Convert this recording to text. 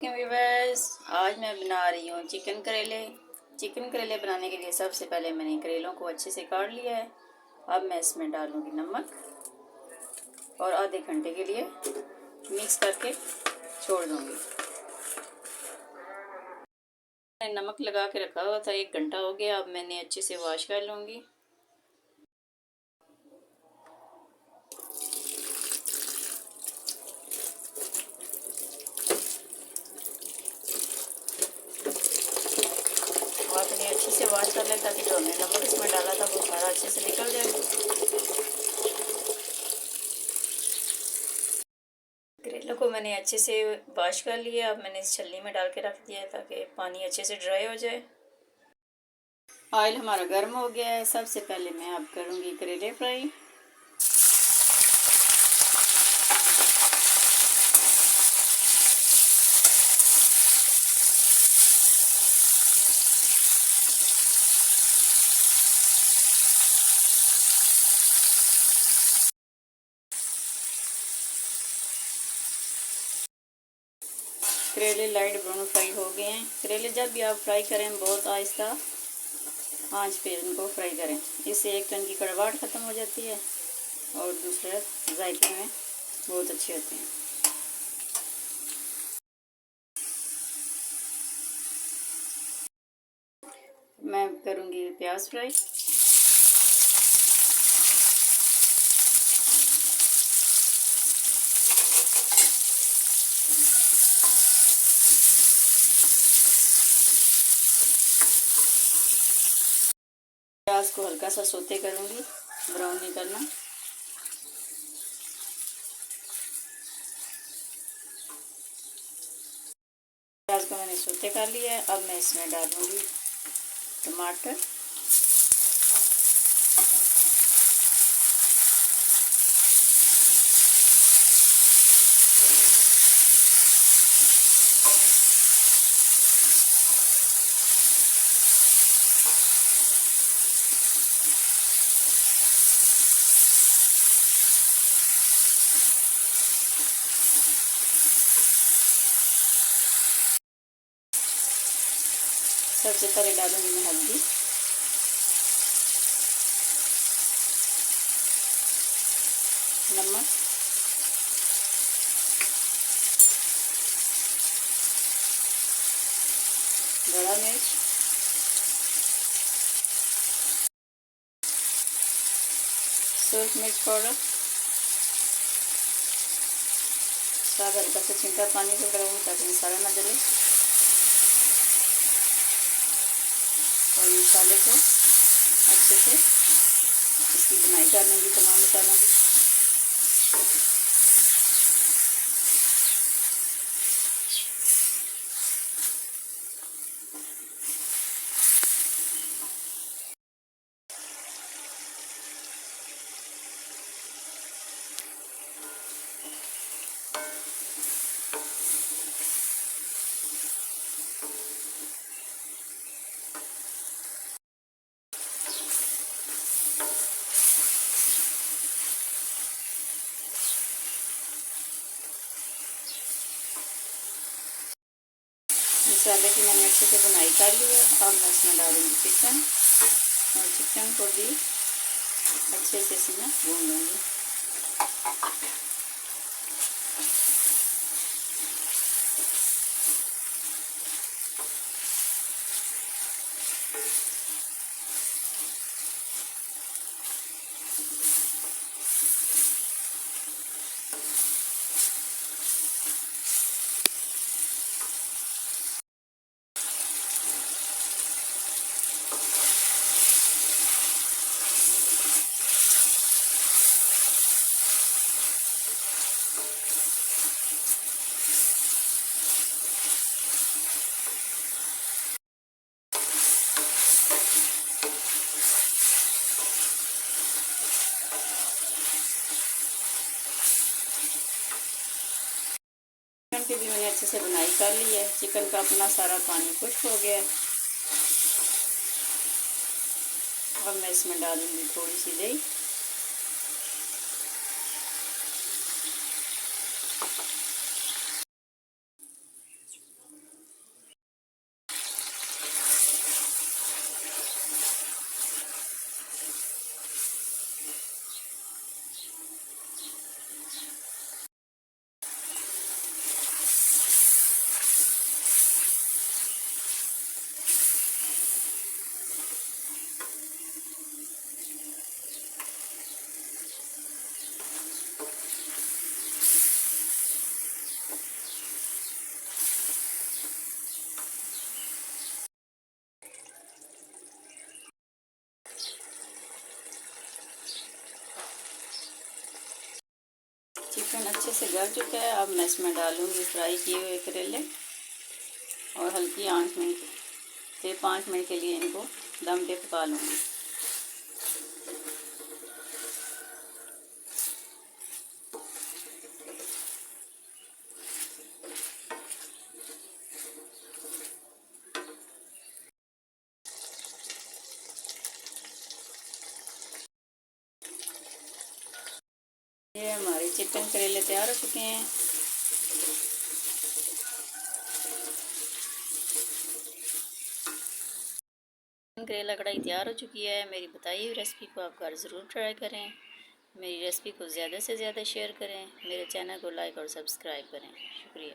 Viewers, आज मैं बना रही हूँ चिकन करेले बनाने के लिए सबसे पहले मैंने करेलों को अच्छे से काट लिया है। अब मैं इसमें डालूंगी नमक और आधे घंटे के लिए मिक्स करके छोड़ दूंगी। मैंने नमक लगा के रखा हुआ था, 1 घंटा हो गया। अब मैंने अच्छे से वॉश कर लूँगी। आपने अच्छे से वॉश कर लें ताकि जो हमने नमक इसमें डाला था वो सारा अच्छे से निकल जाए। करेलों को मैंने अच्छे से वॉश कर लिया। अब मैंने इस छलनी में डाल के रख दिया है ताकि पानी अच्छे से ड्राई हो जाए। ऑयल हमारा गर्म हो गया है। सबसे पहले मैं अब करूँगी करेले फ्राई। करेले लाइट ब्राउन फ्राई हो गए हैं। करेले जब भी आप फ्राई करें बहुत आहिस्ता आंच पे इनको फ्राई करें। इससे एक टन की कड़वाहट ख़त्म हो जाती है और दूसरे जायके में बहुत अच्छे होते हैं। मैं करूँगी प्याज फ्राई। प्याज को हल्का सा सोते करूँगी, ब्राउन नहीं करना। प्याज को मैंने सोते कर लिया है। अब मैं इसमें डालूँगी टमाटर, सबसे पहले डालूँगी मैं हल्दी, नमक, बड़ा मिर्च, सूरज मिर्च पाउडर, स्वाद हल्का सा छिंटा पानी को डालूँगी ताकि मसाला ना जले। और मसाले को अच्छे से इसकी बुनाई कर लूँगी तमाम मसालों की। मसाले की मैंने अच्छे से बुनाई कर ली है। अब मैं इसमें डालूँगी चिकन और चिकन को भी अच्छे से इसमें भून लूँगी। चिकन की भी मैंने अच्छे से बुनाई कर ली है। चिकन का अपना सारा पानी खुश्क हो गया है। अब मैं इसमें डालूंगी थोड़ी सी दही, अच्छे से गल चुका है। अब मैं इसमें डालूँगी फ्राई किए हुए करेले और हल्की आंच में फिर 5 मिनट के लिए इनको दम पे पका लूँगी। ये हमारे चिकन करेले तैयार हो चुके हैं। करेला कढ़ाई तैयार हो चुकी है। मेरी बताई हुई रेसिपी को आप घर ज़रूर ट्राई करें। मेरी रेसिपी को ज़्यादा से ज़्यादा शेयर करें। मेरे चैनल को लाइक और सब्सक्राइब करें। शुक्रिया।